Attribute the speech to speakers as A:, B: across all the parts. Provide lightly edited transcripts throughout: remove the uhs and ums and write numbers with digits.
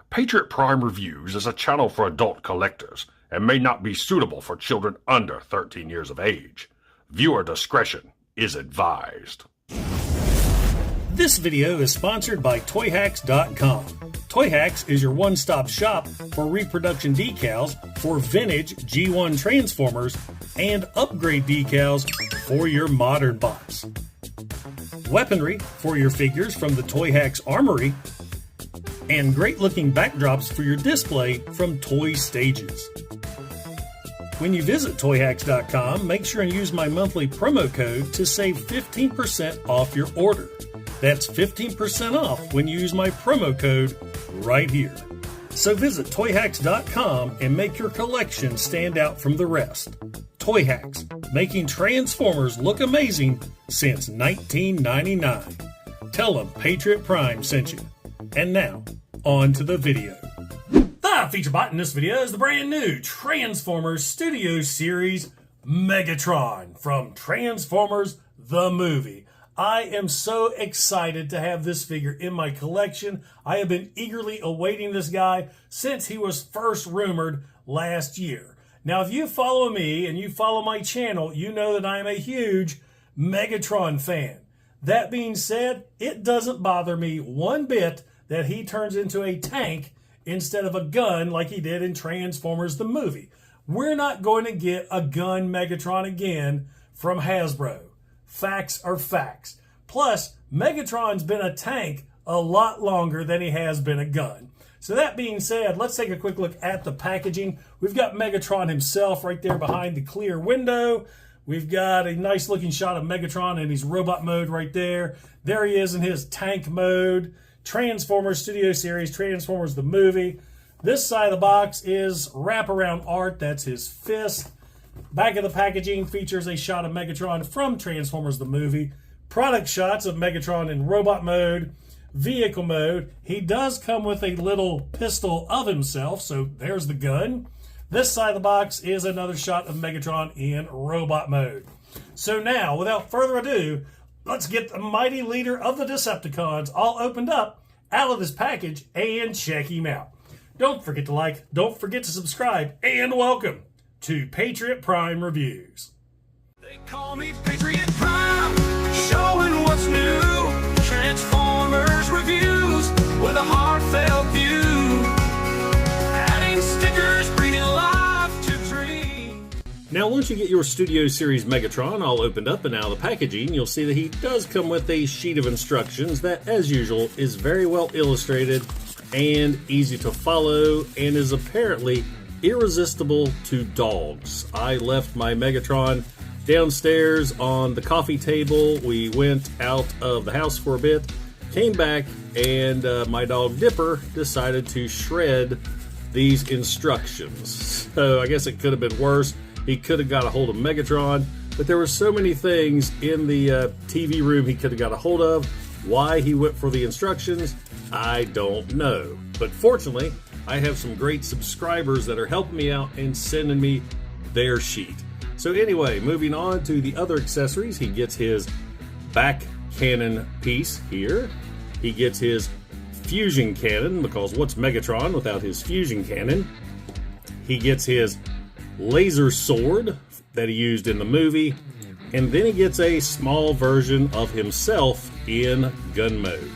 A: Patriot Prime Reviews is a channel for adult collectors and may not be suitable for children under 13 years of age. Viewer discretion is advised.
B: This video is sponsored by Toyhax.com. Toyhax is your one-stop shop for reproduction decals for vintage G1 Transformers and upgrade decals for your modern box. Weaponry for your figures from the Toyhax Armory, and great-looking backdrops for your display from Toy Stages. When you visit Toyhax.com, make sure and use my monthly promo code to save 15% off your order. That's 15% off when you use my promo code right here. So visit Toyhax.com and make your collection stand out from the rest. Toyhax, making Transformers look amazing since 1999. Tell them Patriot Prime sent you. And now, on to the video. The feature bot in this video is the brand new Transformers Studio Series Megatron from Transformers the Movie. I am so excited to have this figure in my collection. I have been eagerly awaiting this guy since he was first rumored last year. Now, if you follow me and you follow my channel, you know that I am a huge Megatron fan. That being said, it doesn't bother me one bit that he turns into a tank instead of a gun like he did in Transformers the Movie. We're not going to get a gun Megatron again from Hasbro. Facts are facts. Plus, Megatron's been a tank a lot longer than he has been a gun. So that being said, let's take a quick look at the packaging. We've got Megatron himself right there behind the clear window. We've got a nice looking shot of Megatron in his robot mode right there. There he is in his tank mode. Transformers Studio Series, Transformers the Movie. This side of the box is wraparound art. That's his fist. Back of the packaging features a shot of Megatron from Transformers the Movie. Product shots of Megatron in robot mode, vehicle mode. He does come with a little pistol of himself, so there's the gun. This side of the box is another shot of Megatron in robot mode. So now, without further ado, let's get the mighty leader of the Decepticons all opened up out of this package and check him out. Don't forget to like, don't forget to subscribe, and welcome to Patriot Prime Reviews.
C: They call me Patriot Prime, showing what's new. Transformers Reviews with a heartfelt view. Adding stickers, breathing life to dream.
B: Now, once you get your Studio Series Megatron all opened up and out of the packaging, you'll see that he does come with a sheet of instructions that, as usual, is very well illustrated and easy to follow and is apparently irresistible to dogs. I left my Megatron downstairs on the coffee table. We went out of the house for a bit, came back, and my dog Dipper decided to shred these instructions. So I guess it could have been worse. He could have got a hold of Megatron, but there were so many things in the TV room he could have got a hold of. Why he went for the instructions, I don't know. But fortunately, I have some great subscribers that are helping me out and sending me their sheet. So anyway, moving on to the other accessories, he gets his back cannon piece here. He gets his fusion cannon, because what's Megatron without his fusion cannon? He gets his laser sword that he used in the movie, and then he gets a small version of himself in gun mode.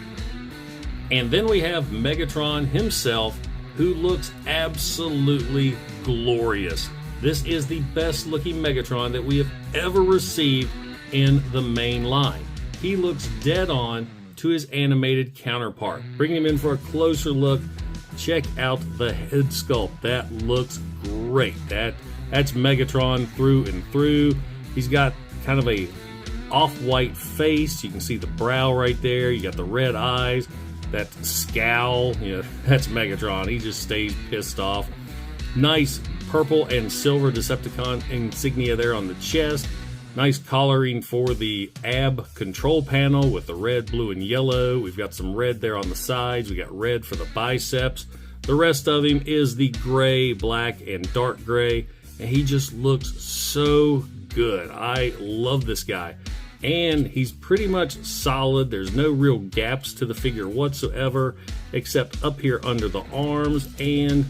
B: And then we have Megatron himself, who looks absolutely glorious. This is the best looking Megatron that we have ever received in the main line. He looks dead on to his animated counterpart. Bring him in for a closer look. Check out the head sculpt. That looks great. That's Megatron through and through. He's got kind of a off-white face. You can see the brow right there. You got the red eyes. That scowl, that's Megatron. He just stays pissed off. Nice purple and silver Decepticon insignia there on the chest. Nice collaring for the ab control panel with the red, blue, and yellow. We've got some red there on the sides. We got red for the biceps. The rest of him is the gray, black, and dark gray. And he just looks so good. I love this guy. And he's pretty much solid. There's no real gaps to the figure whatsoever. except up here under the arms and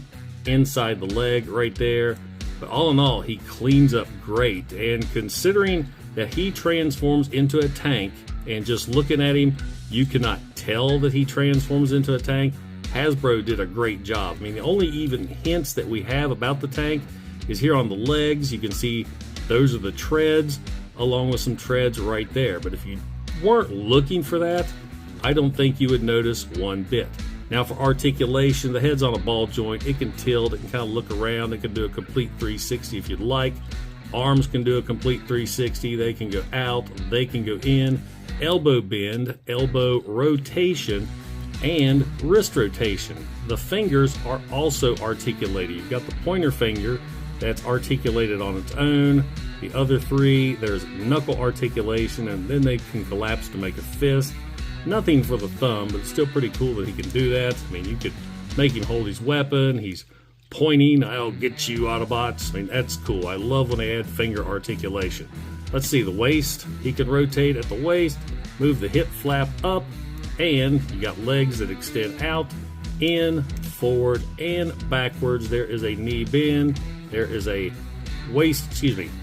B: inside the leg right there. But all in all, he cleans up great, and considering that he transforms into a tank, and just looking at him, you cannot tell that he transforms into a tank. Hasbro did a great job. I mean, the only even hints that we have about the tank is here on the legs. You can see those are the treads, along with some treads right there. But if you weren't looking for that, I don't think you would notice one bit. Now for articulation, the head's on a ball joint. It can tilt, it can kind of look around, it can do a complete 360 if you'd like. Arms can do a complete 360, they can go out, they can go in, elbow bend, elbow rotation, and wrist rotation. The fingers are also articulated. You've got the pointer finger that's articulated on its own. The other three, there's knuckle articulation, and then they can collapse to make a fist. Nothing for the thumb, but it's still pretty cool that he can do that. I mean, you could make him hold his weapon. He's pointing, "I'll get you, Autobots." I mean, that's cool. I love when they add finger articulation. Let's see, the waist. He can rotate at the waist, move the hip flap up, and you got legs that extend out, in, forward, and backwards. There is a knee bend. There is a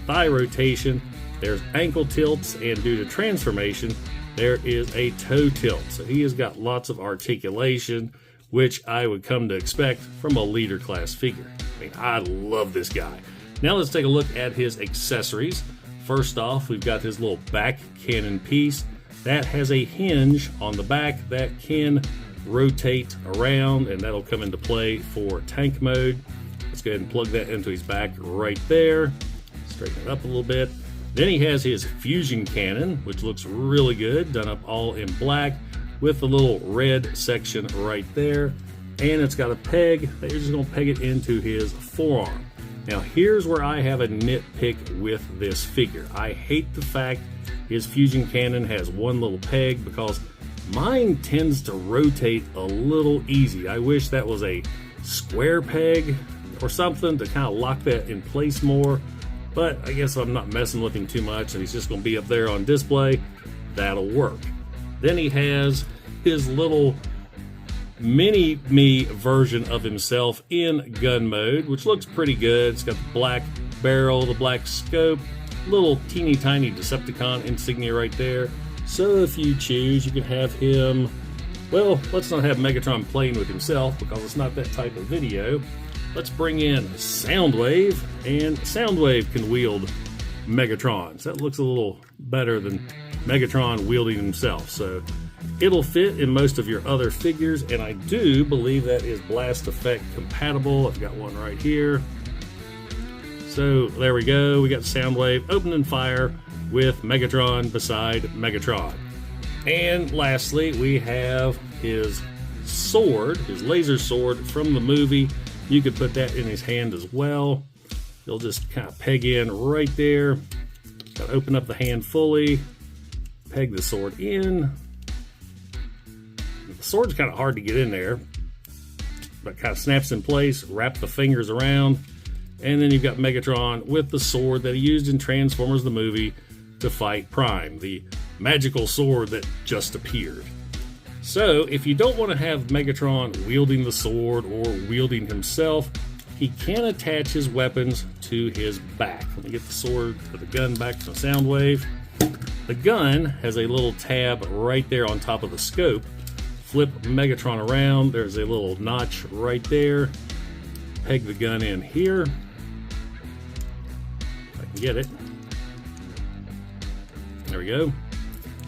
B: thigh rotation. There's ankle tilts, and due to transformation, there is a toe tilt. So he has got lots of articulation, which I would come to expect from a leader class figure. I mean, I love this guy. Now let's take a look at his accessories. First off, we've got his little back cannon piece. That has a hinge on the back that can rotate around, and that'll come into play for tank mode. Let's go ahead and plug that into his back right there. Straighten it up a little bit. Then he has his fusion cannon, which looks really good, done up all in black with the little red section right there. And it's got a peg that you're just going to peg it into his forearm. Now here's where I have a nitpick with this figure. I hate the fact his fusion cannon has one little peg, because mine tends to rotate a little easy. I wish that was a square peg or something to kind of lock that in place more. But I guess I'm not messing with him too much, and he's just going to be up there on display. That'll work. Then he has his little mini-me version of himself in gun mode, which looks pretty good. It's got the black barrel, the black scope, little teeny tiny Decepticon insignia right there. So if you choose, you can have him, well, let's not have Megatron playing with himself because it's not that type of video. Let's bring in Soundwave, and Soundwave can wield Megatron. So that looks a little better than Megatron wielding himself. So it'll fit in most of your other figures, and I do believe that is Blast Effect compatible. I've got one right here. So there we go. We got Soundwave opening fire with Megatron beside Megatron. And lastly, we have his sword, his laser sword from the movie. You could put that in his hand as well. You'll just kind of peg in right there. Got to open up the hand fully, peg the sword in. The sword's kind of hard to get in there, but kind of snaps in place. Wrap the fingers around, and then you've got Megatron with the sword that he used in Transformers the movie to fight Prime, the magical sword that just appeared. So if you don't want to have Megatron wielding the sword or wielding himself, he can attach his weapons to his back. Let me get the sword or the gun back from Soundwave. The gun has a little tab right there on top of the scope. Flip Megatron around, there's a little notch right there. Peg the gun in here. If I can get it. There we go.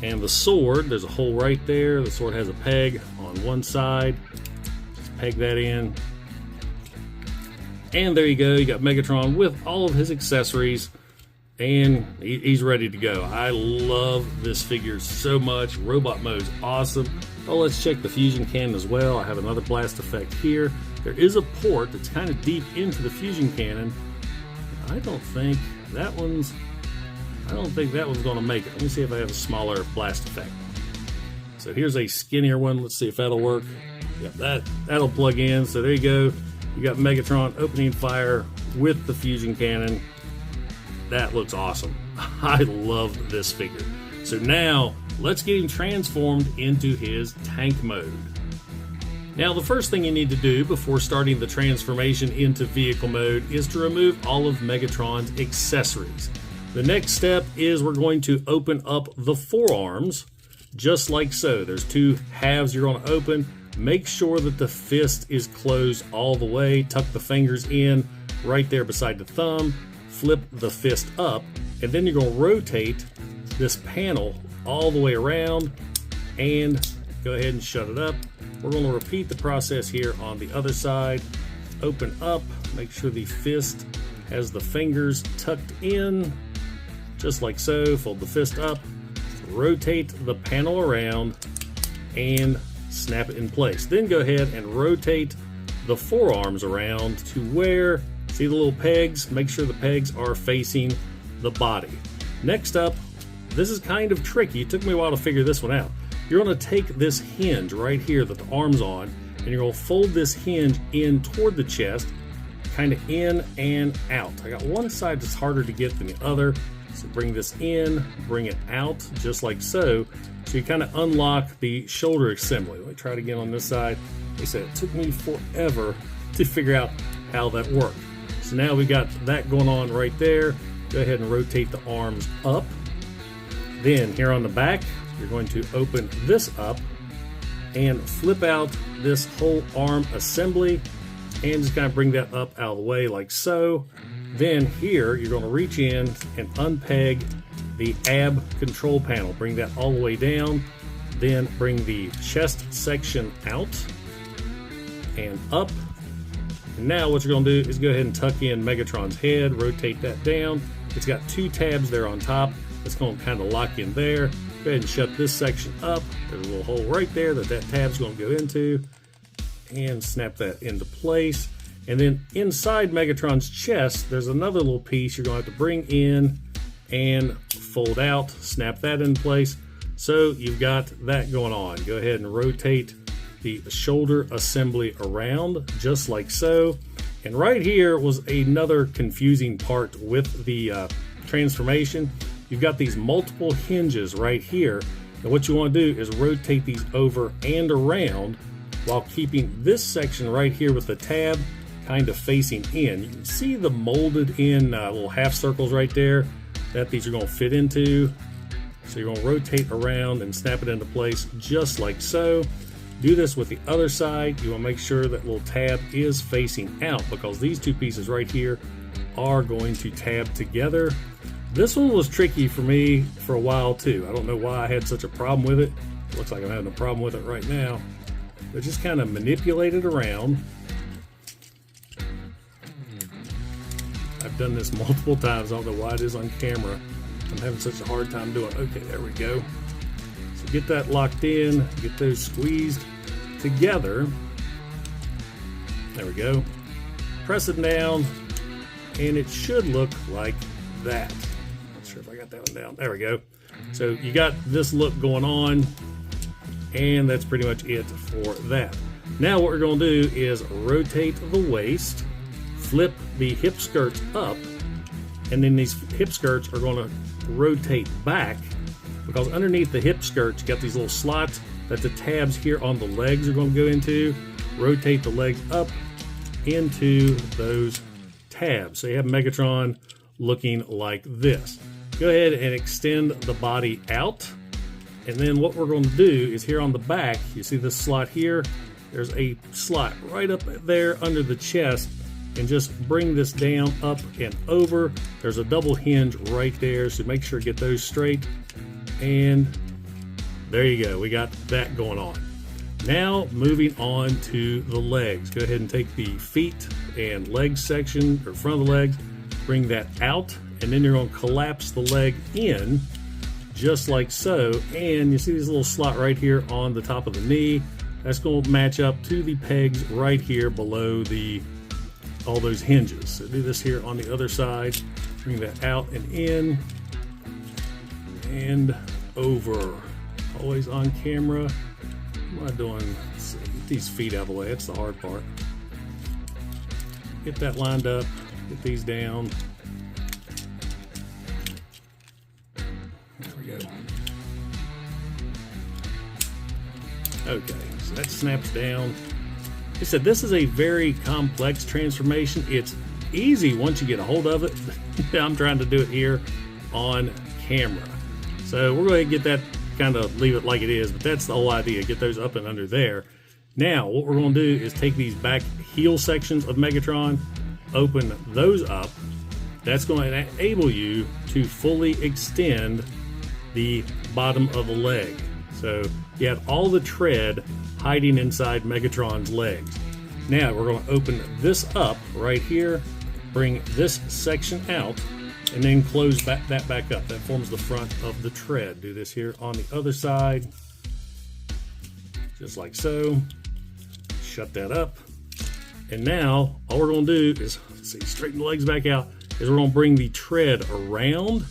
B: And the sword, there's a hole right there. The sword has a peg on one side. Just peg that in. And there you go. You got Megatron with all of his accessories. And he's ready to go. I love this figure so much. Robot mode is awesome. Oh, let's check the fusion cannon as well. I have another blast effect here. There is a port that's kind of deep into the fusion cannon. I don't think that one's going to make it. Let me see if I have a smaller blast effect. So here's a skinnier one. Let's see if that'll work. Yep, that'll plug in. So there you go. You got Megatron opening fire with the fusion cannon. That looks awesome. I love this figure. So now let's get him transformed into his tank mode. Now, the first thing you need to do before starting the transformation into vehicle mode is to remove all of Megatron's accessories. The next step is we're going to open up the forearms, just like so. There's two halves you're going to open. Make sure that the fist is closed all the way. Tuck the fingers in right there beside the thumb. Flip the fist up, and then you're going to rotate this panel all the way around and go ahead and shut it up. We're going to repeat the process here on the other side. Open up, make sure the fist has the fingers tucked in, just like so. Fold the fist up, rotate the panel around, and snap it in place. Then go ahead and rotate the forearms around to where, see the little pegs? Make sure the pegs are facing the body. Next up, this is kind of tricky. It took me a while to figure this one out. You're going to take this hinge right here that the arm's on, and you're going to fold this hinge in toward the chest, kind of in and out. I got one side that's harder to get than the other, so bring this in, bring it out, just like so. So you kind of unlock the shoulder assembly. Let me try it again on this side. Like I said, it took me forever to figure out how that worked. So now we got that going on right there. Go ahead and rotate the arms up. Then here on the back, you're going to open this up and flip out this whole arm assembly and just kind of bring that up out of the way like so. Then here, you're going to reach in and unpeg the ab control panel. Bring that all the way down. Then bring the chest section out and up. And now what you're going to do is go ahead and tuck in Megatron's head, rotate that down. It's got two tabs there on top. It's going to kind of lock in there. Go ahead and shut this section up. There's a little hole right there that tab's going to go into, and snap that into place. And then inside Megatron's chest, there's another little piece you're going to have to bring in and fold out, snap that in place. So you've got that going on. Go ahead and rotate the shoulder assembly around, just like so. And right here was another confusing part with the transformation. You've got these multiple hinges right here, and what you want to do is rotate these over and around while keeping this section right here with the tab kind of facing in. You can see the molded in little half circles right there that these are going to fit into. So you're going to rotate around and snap it into place just like so. Do this with the other side. You want to make sure that little tab is facing out, because these two pieces right here are going to tab together. This one was tricky for me for a while too. I don't know why I had such a problem with it. It looks like I'm having a problem with it right now. But just kind of manipulate it around. I've done this multiple times. I don't know why it is on camera. I'm having such a hard time doing it. Okay, there we go. So get that locked in, get those squeezed together. There we go. Press it down, and it should look like that. Not sure if I got that one down. There we go. So you got this look going on, and that's pretty much it for that. Now what we're going to do is rotate the waist, flip the hip skirts up, and then these hip skirts are going to rotate back, because underneath the hip skirts you got these little slots that the tabs here on the legs are going to go into. Rotate the legs up into those tabs. So you have Megatron looking like this. Go ahead and extend the body out. And then what we're going to do is here on the back, you see this slot here? There's a slot right up there under the chest, and just bring this down, up and over. There's a double hinge right there, so make sure to get those straight. And there you go, we got that going on. Now moving on to the legs. Go ahead and take the feet and leg section, or front of the legs, bring that out, and then you're going to collapse the leg in, just like so. And you see this little slot right here on the top of the knee. That's going to match up to the pegs right here below all those hinges. So do this here on the other side. Bring that out and in and over. Always on camera. What am I doing? Let's see. Get these feet out of the way. That's the hard part. Get that lined up. Get these down. There we go. Okay, so that snaps down. I said, this is a very complex transformation. It's easy once you get a hold of it. I'm trying to do it here on camera. So we're going to get that, kind of leave it like it is, but that's the whole idea. Get those up and under there. Now, what we're going to do is take these back heel sections of Megatron, open those up. That's going to enable you to fully extend the bottom of the leg. So you have all the tread hiding inside Megatron's legs. Now we're going to open this up right here, bring this section out, and then close that back up. That forms the front of the tread. Do this here on the other side, just like so. Shut that up. And now all we're going to do is, let's see, straighten the legs back out, is we're going to bring the tread around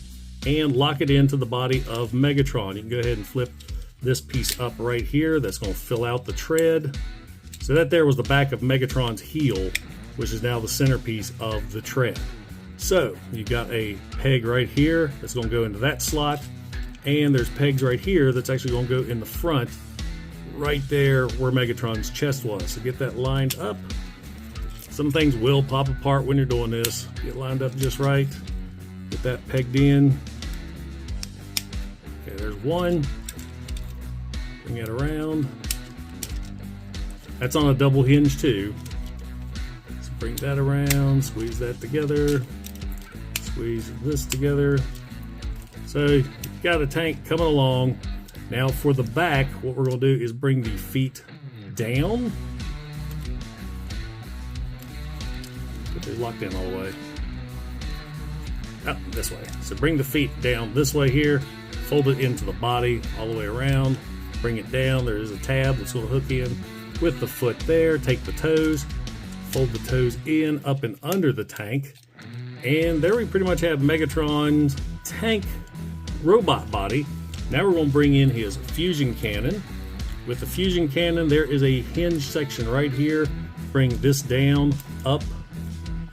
B: and lock it into the body of Megatron. You can go ahead and flip this piece up right here. That's going to fill out the tread. So that there was the back of Megatron's heel, which is now the centerpiece of the tread. So you've got a peg right here that's going to go into that slot, and there's pegs right here that's actually going to go in the front, right there where Megatron's chest was. So get that lined up. Some things will pop apart when you're doing this. Get lined up just right. Get that pegged in. Okay, there's one. Bring it around. That's on a double hinge too. So bring that around, squeeze that together, squeeze this together. So you've got a tank coming along. Now for the back, what we're going to do is bring the feet down. Get these locked in all the way. Up this way. So bring the feet down this way here, fold it into the body all the way around, bring it down. There is a tab that's going to hook in with the foot there. Take the toes, fold the toes in, up and under the tank. And there we pretty much have Megatron's tank robot body. Now we're going to bring in his fusion cannon. With the fusion cannon, there is a hinge section right here. Bring this down, up,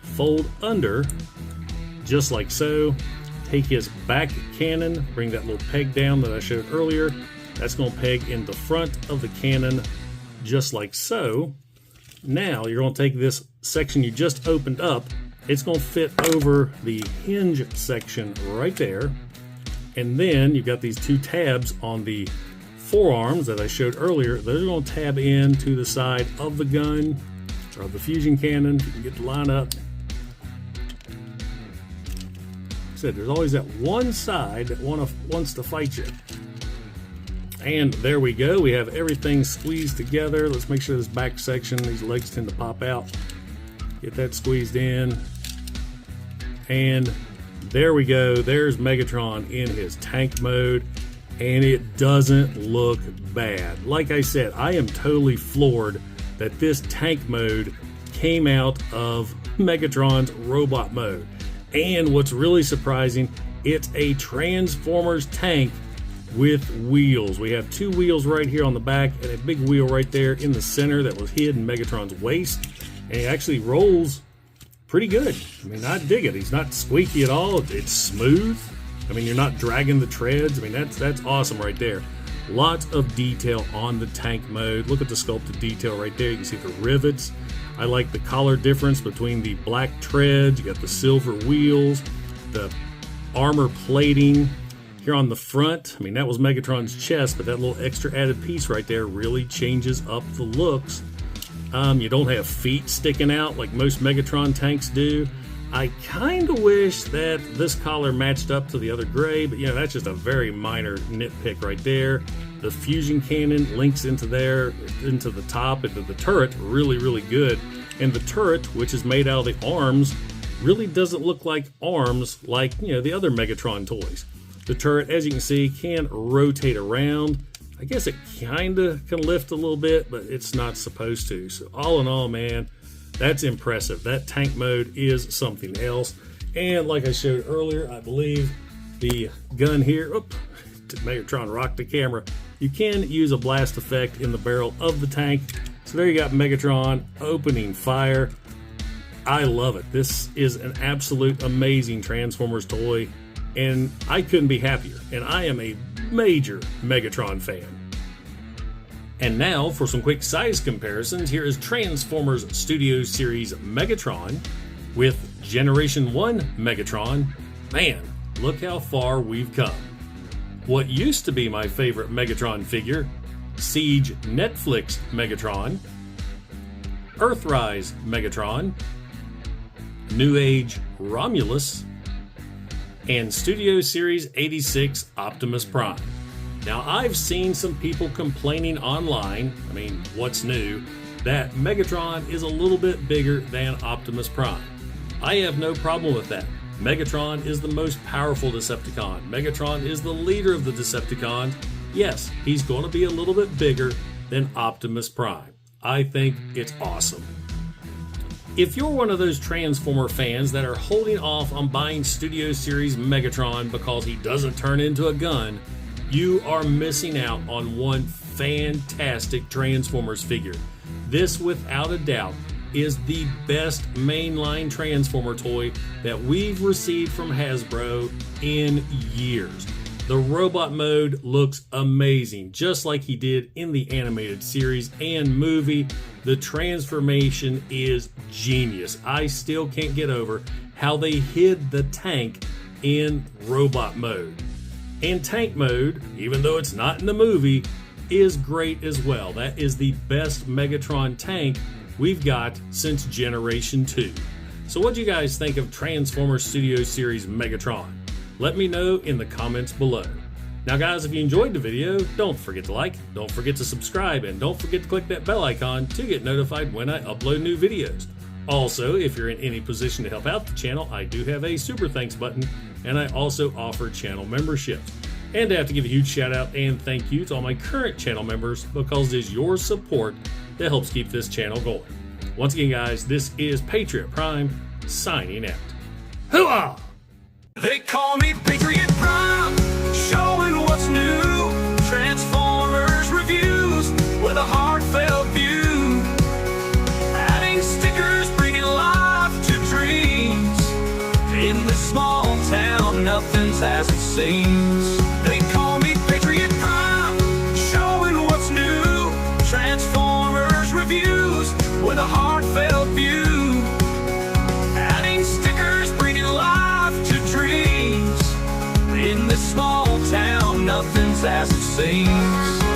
B: fold under, just like so. Take his back cannon, bring that little peg down that I showed earlier. That's going to peg in the front of the cannon, just like so. Now you're going to take this section you just opened up. It's going to fit over the hinge section right there. And then you've got these two tabs on the forearms that I showed earlier. Those are going to tab in to the side of the gun, or the fusion cannon. You can get the line up. Like I said, there's always that one side that wants to fight you. And there we go. We have everything squeezed together. Let's make sure this back section, these legs tend to pop out. Get that squeezed in. And there we go. There's Megatron in his tank mode. And it doesn't look bad. Like I said, I am totally floored that this tank mode came out of Megatron's robot mode. And what's really surprising, it's a Transformers tank with wheels. We have two wheels right here on the back and a big wheel right there in the center that was hid in Megatron's waist. And it actually rolls pretty good. I mean, I dig it. He's not squeaky at all. It's smooth. I mean, you're not dragging the treads. I mean, that's awesome right there. Lots of detail on the tank mode. Look at the sculpted detail right there. You can see the rivets. I like the color difference between the black treads. You got the silver wheels, the armor plating here on the front. I mean, that was Megatron's chest, but that little extra added piece right there really changes up the looks. You don't have feet sticking out like most Megatron tanks do. I kind of wish that this collar matched up to the other gray, but that's just a very minor nitpick right there. The fusion cannon links into there, into the top, into the turret, really, really good. And the turret, which is made out of the arms, really doesn't look like arms like, the other Megatron toys. The turret, as you can see, can rotate around. I guess it kind of can lift a little bit, but it's not supposed to. So all in all, man, that's impressive. That tank mode is something else. And like I showed earlier, I believe the gun here, Megatron rocked the camera. You can use a blast effect in the barrel of the tank. So there you got Megatron opening fire. I love it. This is an absolute amazing Transformers toy, and I couldn't be happier. And I am a major Megatron fan. And now for some quick size comparisons, here is Transformers Studio Series Megatron with Generation 1 Megatron. Man, look how far we've come. What used to be my favorite Megatron figure, Siege Netflix Megatron, Earthrise Megatron, New Age Romulus, and Studio Series 86 Optimus Prime. Now, I've seen some people complaining online, what's new, that Megatron is a little bit bigger than Optimus Prime. I have no problem with that. Megatron is the most powerful Decepticon. Megatron is the leader of the Decepticons. Yes, he's going to be a little bit bigger than Optimus Prime. I think it's awesome. If you're one of those Transformer fans that are holding off on buying Studio Series Megatron because he doesn't turn into a gun, you are missing out on one fantastic Transformers figure. This, without a doubt, is the best mainline Transformer toy that we've received from Hasbro in years. The robot mode looks amazing, just like he did in the animated series and movie. The transformation is genius. I still can't get over how they hid the tank in robot mode. And tank mode, even though it's not in the movie, is great as well. That is the best Megatron tank we've got since Generation 2. So what do you guys think of Transformers Studio Series Megatron? Let me know in the comments below. Now guys, if you enjoyed the video, don't forget to like, don't forget to subscribe, and don't forget to click that bell icon to get notified when I upload new videos. Also, if you're in any position to help out the channel, I do have a super thanks button, and I also offer channel memberships. And I have to give a huge shout out and thank you to all my current channel members, because it is your support that helps keep this channel going. Once again guys, this is Patriot Prime signing out. Hooah!
C: They call me Patriot Prime, showing what's new. Transformers reviews with a heartfelt view. Adding stickers, bringing life to dreams. In this small town, nothing's as it seems. They call me Patriot Prime, showing what's new. Transformers reviews with a heartfelt view. Adding stickers, bringing life to dreams. In this small town, nothing's as it seems.